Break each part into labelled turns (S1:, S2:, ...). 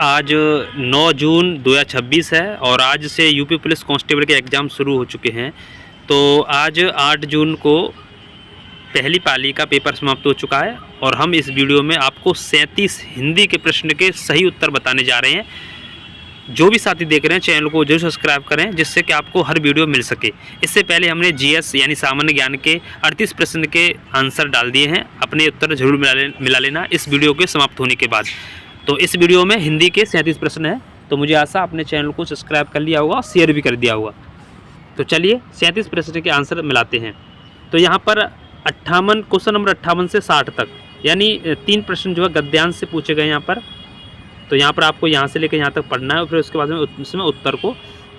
S1: आज 9 जून 2026 है और आज से यूपी पुलिस कांस्टेबल के एग्ज़ाम शुरू हो चुके हैं। तो आज 8 जून को पहली पाली का पेपर समाप्त हो चुका है और हम इस वीडियो में आपको 37 हिंदी के प्रश्न के सही उत्तर बताने जा रहे हैं। जो भी साथी देख रहे हैं चैनल को जरूर सब्सक्राइब करें, जिससे कि आपको हर वीडियो मिल सके। इससे पहले हमने जीएस यानी सामान्य ज्ञान के 38 प्रश्न के आंसर डाल दिए हैं। अपने उत्तर जरूर मिला लेना इस वीडियो के समाप्त होने के बाद। तो इस वीडियो में हिंदी के 37 प्रश्न हैं। तो मुझे आशा अपने चैनल को सब्सक्राइब कर लिया होगा, शेयर भी कर दिया होगा। तो चलिए 37 प्रश्न के आंसर मिलाते हैं। तो यहाँ पर 58 क्वेश्चन नंबर 58 से 60 तक यानी 3 प्रश्न जो है गद्यांश से पूछे गए यहाँ पर। तो यहाँ पर आपको यहाँ से लेकर यहाँ तक पढ़ना है और फिर उसके बाद में उसमें उत्तर को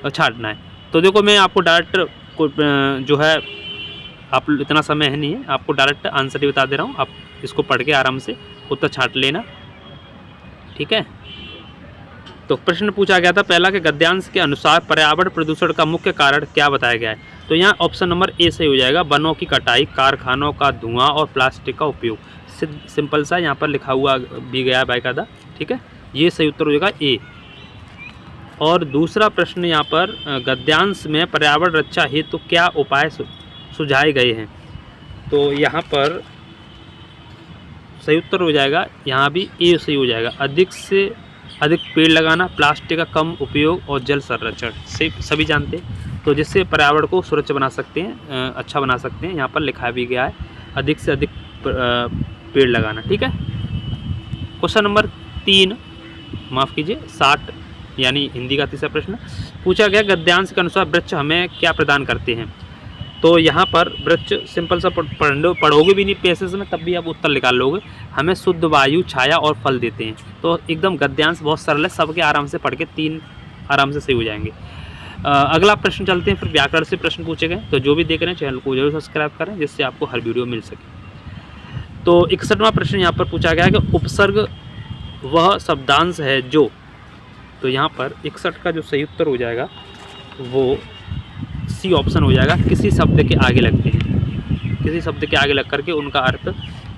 S1: छांटना है। तो देखो मैं आपको डायरेक्ट जो है, आप इतना समय है नहीं है, आपको डायरेक्ट आंसर ही बता दे रहा हूँ। आप इसको पढ़ के आराम से उत्तर छांट लेना, ठीक है। तो प्रश्न पूछा गया था पहला कि गद्यांश के अनुसार पर्यावरण प्रदूषण का मुख्य कारण क्या बताया गया है। तो यहाँ ऑप्शन नंबर ए सही हो जाएगा, वनों की कटाई, कारखानों का धुआं और प्लास्टिक का उपयोग। सिंपल सा यहाँ पर लिखा हुआ भी गया है बाकायदा, ठीक है। ये सही उत्तर हो जाएगा ए। और दूसरा प्रश्न यहाँ पर गद्यांश में पर्यावरण रक्षा हेतु तो क्या उपाय सुझाए गए हैं। तो यहाँ पर सही उत्तर हो जाएगा, यहाँ भी ए सही हो जाएगा। अधिक से अधिक पेड़ लगाना, प्लास्टिक का कम उपयोग और जल संरक्षण से सभी जानते हैं। तो जिससे पर्यावरण को सुरक्षित बना सकते हैं, अच्छा बना सकते हैं। यहाँ पर लिखा भी गया है अधिक से अधिक पेड़ लगाना, ठीक है। क्वेश्चन नंबर 3 माफ़ कीजिए 60 यानी हिंदी का तीसरा प्रश्न पूछा गया, गद्यांश के अनुसार वृक्ष हमें क्या प्रदान करते हैं। तो यहाँ पर वृक्ष सिंपल सा पढ़ोगे भी नहीं पैसेज में, तब भी आप उत्तर निकाल लोगे। हमें शुद्ध वायु, छाया और फल देते हैं। तो एकदम गद्यांश बहुत सरल है, सबके आराम से पढ़ के 3 आराम से सही हो जाएंगे। अगला प्रश्न चलते हैं, फिर व्याकरण से प्रश्न पूछे गए। तो जो भी देख रहे हैं चैनल को जरूर सब्सक्राइब करें, जिससे आपको हर वीडियो मिल सके। तो 61वां प्रश्न यहाँ पर पूछा गया है कि उपसर्ग वह शब्दांश है जो। तो यहाँ पर 61 का जो सही उत्तर हो जाएगा वो सी ऑप्शन हो जाएगा, किसी शब्द के आगे लगते हैं। किसी शब्द के आगे लग करके उनका अर्थ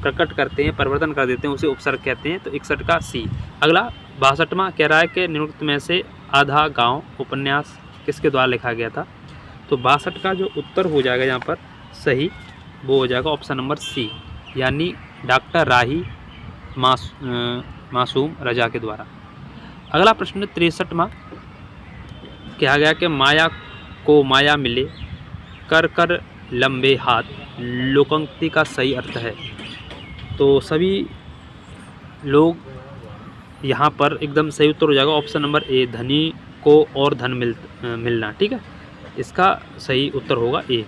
S1: प्रकट करते हैं, परिवर्तन कर देते हैं, उसे उपसर्ग कहते हैं। तो 61 का सी। अगला 62वां कह रहा है कि निम्नलिखित में से आधा गांव उपन्यास किसके द्वारा लिखा गया था। तो 62 का जो उत्तर हो जाएगा यहाँ पर सही, वो हो जाएगा ऑप्शन नंबर सी, यानी डॉक्टर राही मासूम रजा के द्वारा। अगला प्रश्न 63वां कहा गया कि माया को माया मिले, कर कर लंबे हाथ, लोकोक्ति का सही अर्थ है। तो सभी लोग यहाँ पर एकदम सही उत्तर हो जाएगा ऑप्शन नंबर ए, धनी को और धन मिलना, ठीक है। इसका सही उत्तर होगा ए।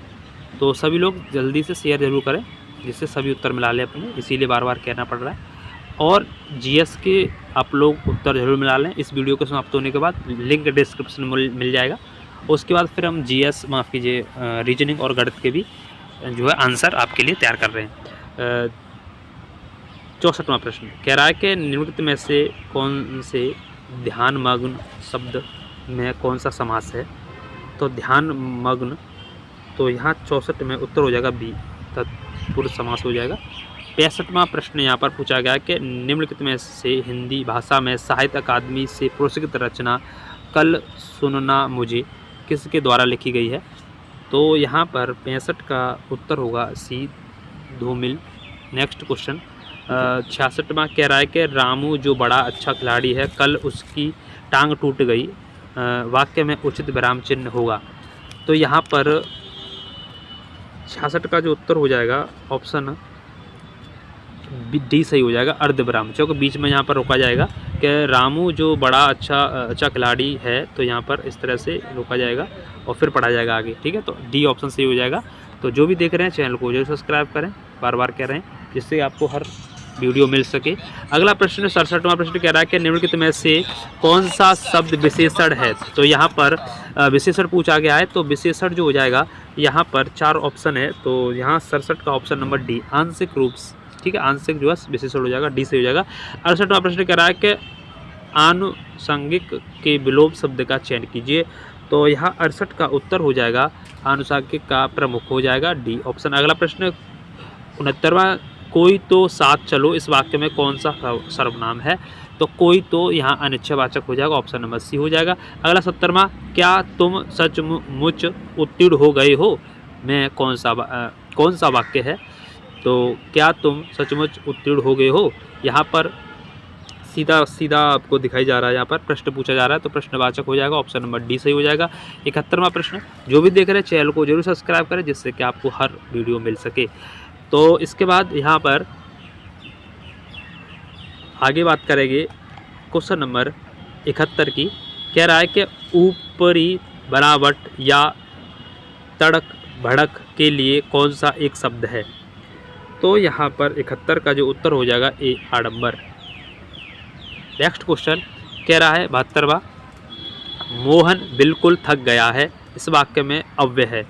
S1: तो सभी लोग जल्दी से शेयर जरूर करें, जिससे सभी उत्तर मिला लें अपने, इसीलिए बार बार कहना पड़ रहा है। और जीएस के आप लोग उत्तर जरूर मिला लें। इस वीडियो को समाप्त होने के बाद लिंक डिस्क्रिप्शन में मिल जाएगा। उसके बाद फिर हम जीएस माफ़ कीजिए रीजनिंग और गणित के भी जो है आंसर आपके लिए तैयार कर रहे हैं। 64वां प्रश्न कह रहा है कि निम्नलिखित में से कौन से ध्यानमग्न शब्द में कौन सा समास है। तो ध्यानमग्न, तो यहाँ 64 में उत्तर हो जाएगा बी, तत्पुरुष समास हो जाएगा। 65वां प्रश्न यहाँ पर पूछा गया कि निम्नलिखित में से हिंदी भाषा में साहित्य अकादमी से पुरस्कृत रचना कल सुनना मुझे किसके द्वारा लिखी गई है। तो यहाँ पर 65 का उत्तर होगा सी, धूमिल। नेक्स्ट क्वेश्चन 66वां कह रहा है कि रामू जो बड़ा अच्छा खिलाड़ी है, कल उसकी टांग टूट गई, वाक्य में उचित विराम चिन्ह होगा। तो यहाँ पर 66 का जो उत्तर हो जाएगा ऑप्शन डी सही हो जाएगा, अर्धविराम, क्योंकि बीच में यहाँ पर रोका जाएगा कि रामू जो बड़ा अच्छा खिलाड़ी है। तो यहाँ पर इस तरह से रोका जाएगा और फिर पढ़ा जाएगा आगे, ठीक है। तो डी ऑप्शन सही हो जाएगा। तो जो भी देख रहे हैं चैनल को जरूर सब्सक्राइब करें, बार बार कह रहे हैं, जिससे आपको हर वीडियो मिल सके। अगला प्रश्न 67वां प्रश्न कह रहा है कि निम्नलिखित में से कौन सा शब्द विशेषण है। तो यहाँ पर विशेषण पूछा गया है। तो विशेषण जो हो जाएगा यहाँ पर 4 ऑप्शन है। तो यहाँ 67 का ऑप्शन नंबर डी, आंशिक रूप, ठीक है। आंशिक जो है विशेषण हो जाएगा, डी से हो जाएगा। 68वां प्रश्न कह रहा है कि आनुषंगिक के विलोप शब्द का चयन कीजिए। तो यहाँ 68 का उत्तर हो जाएगा आनुषंगिक का प्रमुख हो जाएगा, डी ऑप्शन। अगला प्रश्न 69वां कोई तो साथ चलो इस वाक्य में कौन सा सर्वनाम है? तो कोई तो यहाँ अनिश्चयवाचक हो जाएगा, ऑप्शन नंबर सी हो जाएगा। अगला 70वां, क्या तुम सचमुच उत्तीर्ण हो गए हो? में कौन सा वाक्य है? तो क्या तुम सचमुच उत्तीर्ण हो गए हो, यहाँ पर सीधा सीधा आपको दिखाई जा रहा है, यहाँ पर प्रश्न पूछा जा रहा है, तो प्रश्नवाचक हो जाएगा, ऑप्शन नंबर डी सही हो जाएगा। 71वां प्रश्न, जो भी देख रहे हैं चैनल को जरूर सब्सक्राइब करें जिससे कि आपको हर वीडियो मिल सके। तो इसके बाद यहाँ पर आगे बात करेंगे क्वेश्चन नंबर 71 की। कह रहा है कि ऊपरी बनावट या तड़क भड़क के लिए कौन सा एक शब्द है? तो यहाँ पर 71 का जो उत्तर हो जाएगा ए आडंबर। नेक्स्ट क्वेश्चन कह रहा है 72वां, मोहन बिल्कुल थक गया है इस वाक्य में अव्यय है।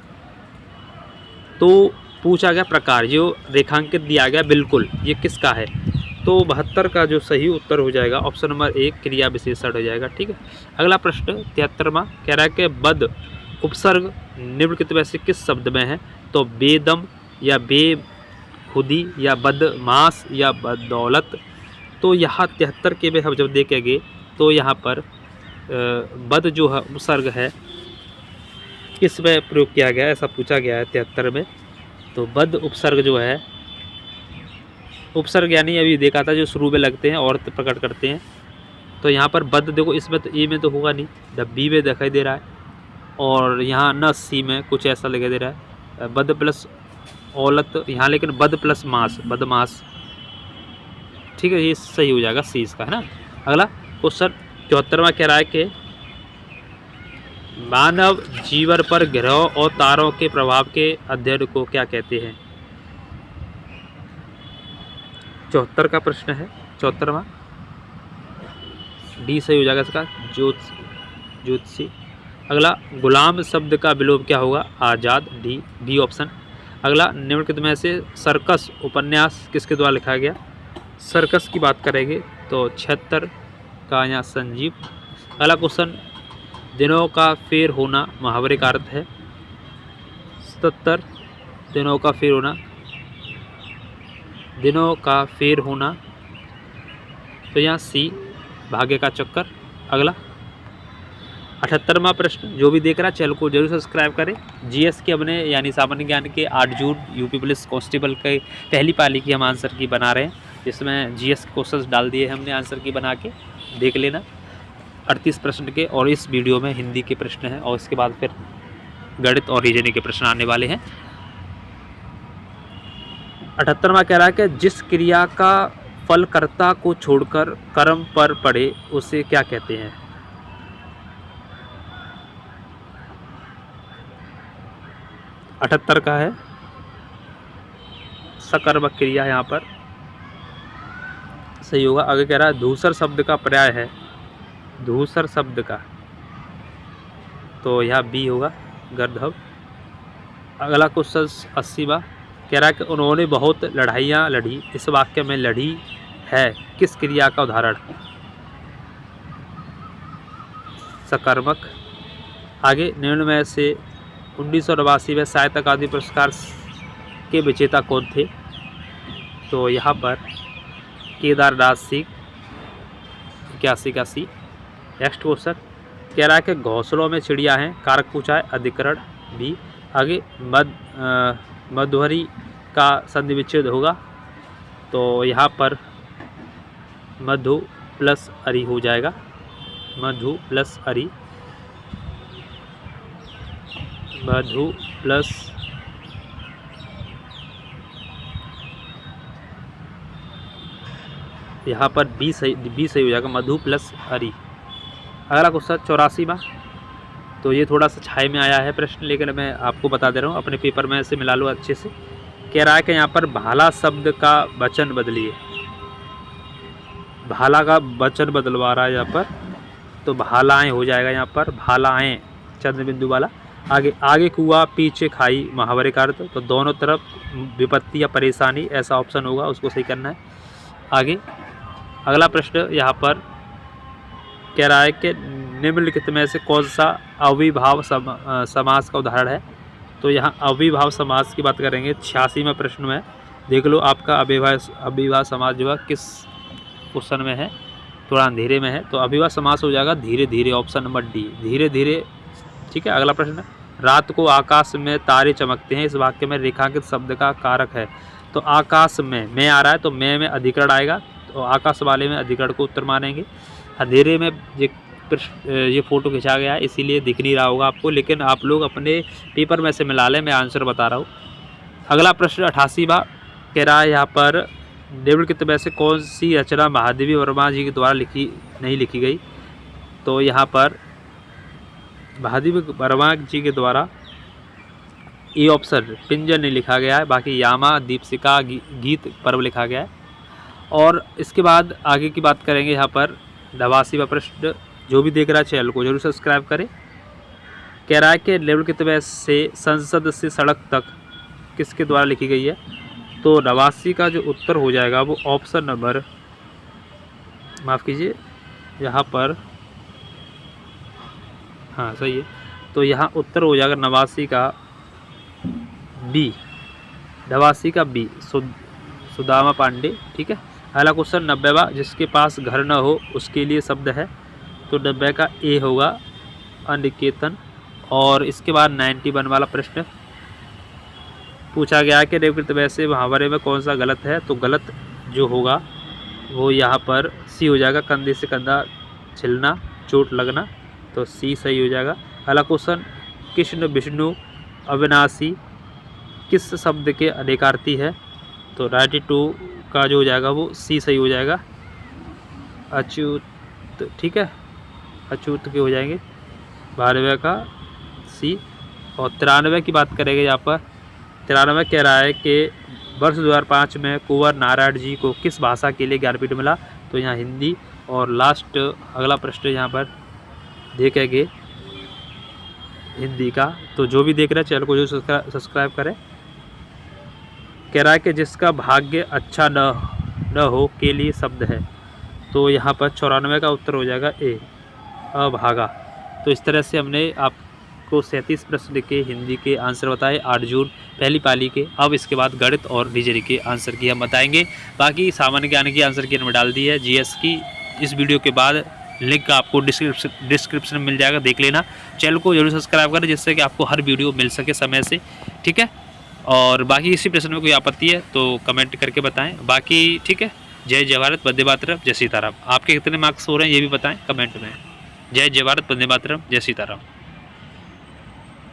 S1: तो पूछा गया प्रकार, जो रेखांकित दिया गया बिल्कुल, ये किसका है? तो 72 का जो सही उत्तर हो जाएगा ऑप्शन नंबर ए क्रिया विशेषण हो जाएगा। ठीक है। अगला प्रश्न 73वां कह रहा है कि बद उपसर्ग निम्नलिखित में से किस शब्द में है? तो बेदम या बेखुदी या बदमाश या बदौलत। तो यहाँ 73 के में हम जब देखेंगे तो यहाँ पर बद जो है उपसर्ग है किस में प्रयोग किया गया, ऐसा पूछा गया है 73 में। तो बद उपसर्ग जो है, उपसर्ग यानी अभी देखा था जो शुरू में लगते हैं और प्रकट करते हैं। तो यहाँ पर बद देखो, इसमें तो ए में तो होगा नहीं, द बी में दिखाई दे रहा है, और यहाँ न सी में कुछ ऐसा दिखाई दे रहा है, बद प्लस औलत यहाँ, लेकिन बद प्लस मास, बदमाश। ठीक है, ये सही हो जाएगा सी इसका, है ना। अगला क्वेश्चन 74वां कह रहा है कि मानव जीवन पर ग्रहों और तारों के प्रभाव के अध्ययन को क्या कहते हैं? 74 का प्रश्न है, 74वां डी सही हो जाएगा इसका, ज्योतिषी। अगला गुलाम शब्द का विलोप क्या होगा? आज़ाद, डी बी ऑप्शन। अगला निम्नलिखित में से सर्कस उपन्यास किसके द्वारा लिखा गया? सर्कस की बात करेंगे तो 76 का यहाँ संजीव। अगला क्वेश्चन, दिनों का फेर होना मुहावरे का अर्थ है? 77 दिनों का फेर होना, दिनों का फेर होना, तो यहाँ सी भाग्य का चक्कर। अगला 78वां प्रश्न, जो भी देख रहा है चैनल को जरूर सब्सक्राइब करें। जीएस के अपने यानी सामान्य ज्ञान के 8 जून यूपी पुलिस कांस्टेबल के पहली पाली की हम आंसर की बना रहे हैं, जिसमें जीएस के क्वेश्चंस डाल दिए हमने आंसर की बना के, देख लेना 38 प्रश्न के, और इस वीडियो में हिंदी के प्रश्न हैं और इसके बाद फिर गणित और रीजनिंग के प्रश्न आने वाले हैं। 78वां कह रहा है कि जिस क्रिया का फल कर्ता को छोड़कर कर्म पर पड़े उसे क्या कहते हैं? अठहत्तर का है सकर्मक क्रिया, यहाँ पर सही होगा। आगे कह रहा है धूसर शब्द का पर्याय है, धूसर शब्द का, तो यहाँ बी होगा गर्दभ। अगला क्वेश्चन 80वां कह रहा है कि उन्होंने बहुत लड़ाइयाँ लड़ी इस वाक्य में लड़ी है किस क्रिया का उदाहरण? सकर्मक। आगे निम्न में से 1989 में साहित्य अकादमी पुरस्कार के विजेता कौन थे? तो यहाँ पर केदारनाथ सिंह, 81 का सी। नेक्स्ट क्वेश्चन कह रहा है कि घोंसलों में चिड़िया हैं, कारक पूछा है, अधिकरण भी। आगे मधुहरी का संधि विच्छेद होगा, तो यहाँ पर मधु प्लस अरी हो जाएगा, मधु प्लस अरी, मधु प्लस यहाँ पर बी सही हो जाएगा, मधु प्लस अरी। अगला क्वेश्चन 84वां, तो ये थोड़ा सा छाए में आया है प्रश्न, लेकिन मैं आपको बता दे रहा हूँ, अपने पेपर में से मिला लो अच्छे से। कह रहा है कि यहाँ पर भाला शब्द का वचन बदलिए, भाला का वचन बदलवा रहा है यहाँ पर, तो भालाएँ हो जाएगा यहाँ पर, भालाएँ चंद्र बिंदु वाला। आगे कुआ पीछे खाई मुहावरे का अर्थ, तो दोनों तरफ विपत्ति या परेशानी ऐसा ऑप्शन होगा, उसको सही करना है। आगे अगला प्रश्न यहाँ पर कह रहा है कि निम्नलिखित में से कौन सा अविभाव समास का उदाहरण है? तो यहाँ अविभाव समास की बात करेंगे 86वें प्रश्न में, देख लो आपका अव्ययभाव समास जो है किस क्वेश्चन में है, थोड़ा अंधेरे में है। तो अव्ययभाव समास हो जाएगा धीरे धीरे, ऑप्शन नंबर डी, धीरे धीरे। ठीक है, अगला प्रश्न, रात को आकाश में तारे चमकते हैं, इस वाक्य में रेखांकित शब्द का कारक है। तो आकाश में आ रहा है, तो में अधिकरण आएगा, तो आकाश वाले में अधिकरण को उत्तर मानेंगे। अंधेरे में ये फ़ोटो खिंचा गया है, इसीलिए दिख नहीं रहा होगा आपको, लेकिन आप लोग अपने पेपर में से मिला लें, मैं आंसर बता रहा हूँ। अगला प्रश्न 88वां कह रहा है यहाँ पर, निम्नलिखित में से कौन सी रचना महादेवी वर्मा जी के द्वारा नहीं लिखी गई। तो यहाँ पर महादेवी वर्मा जी के द्वारा ए ऑप्शन पिंजर नहीं लिखा गया है, बाकी यामा, दीपशिखा, गीत पर्व लिखा गया है। और इसके बाद आगे की बात करेंगे यहाँ पर 89वां प्रश्न। जो भी देख रहा है चैनल को जरूर सब्सक्राइब करें। कह रहा है कि निम्नलिखित में से संसद से सड़क तक किसके द्वारा लिखी गई है। तो 89 का जो उत्तर हो जाएगा वो ऑप्शन नंबर, माफ़ कीजिए यहाँ पर, हाँ सही है, तो यहाँ उत्तर हो जाएगा 89 का बी, 89 का बी, सुदामा पांडे। ठीक है, अगला क्वेश्चन 90वां, जिसके पास घर न हो उसके लिए शब्द है। तो 90 का ए होगा, अनिकेतन। और इसके बाद 91 वाला प्रश्न पूछा गया कि निम्नलिखित में से मुहावरे में कौन सा गलत है। तो गलत जो होगा वो यहाँ पर सी हो जाएगा, कंधे से कंधा छिलना, चोट लगना। तो सी सही हो जाएगा। अगला क्वेश्चन, कृष्ण विष्णु अविनाशी किस शब्द के अनेकार्थी है। तो 92 का जो हो जाएगा वो सी सही हो जाएगा, अच्युत। ठीक है, अच्युत के हो जाएंगे, 92 का सी। और 93 की बात करेंगे यहाँ पर। 93 कह रहा है कि वर्ष 2005 में कुंवर नारायण जी को किस भाषा के लिए ज्ञानपीठ मिला। तो यहाँ हिंदी। और लास्ट अगला प्रश्न यहाँ पर देखेंगे हिंदी का। तो जो भी देख रहे हैं चैनल को जो सब्सक्राइब करें। कह रहा है कि जिसका भाग्य अच्छा न हो के लिए शब्द है। तो यहाँ पर 94 का उत्तर हो जाएगा ए, अभागा। तो इस तरह से हमने आपको 37 प्रश्न के हिंदी के आंसर बताए 8 जून पहली पाली के। अब इसके बाद गणित और रीजनिंग के आंसर की हम बताएंगे। बाकी सामान्य ज्ञान की आंसर की हमने डाल दी है जीएस की। इस वीडियो के बाद लिंक आपको डिस्क्रिप्शन में मिल जाएगा, देख लेना। चैनल को जरूर सब्सक्राइब करें जिससे कि आपको हर वीडियो मिल सके समय से। ठीक है, और बाकी इसी प्रश्न में कोई आपत्ति है तो कमेंट करके बताएं। बाकी ठीक है, जय जय भारत, वंदे मातरम, जय सीताराम। आपके कितने मार्क्स हो रहे हैं ये भी बताएं कमेंट में। जय जय भारत, वंदे मातरम, जय सीताराम।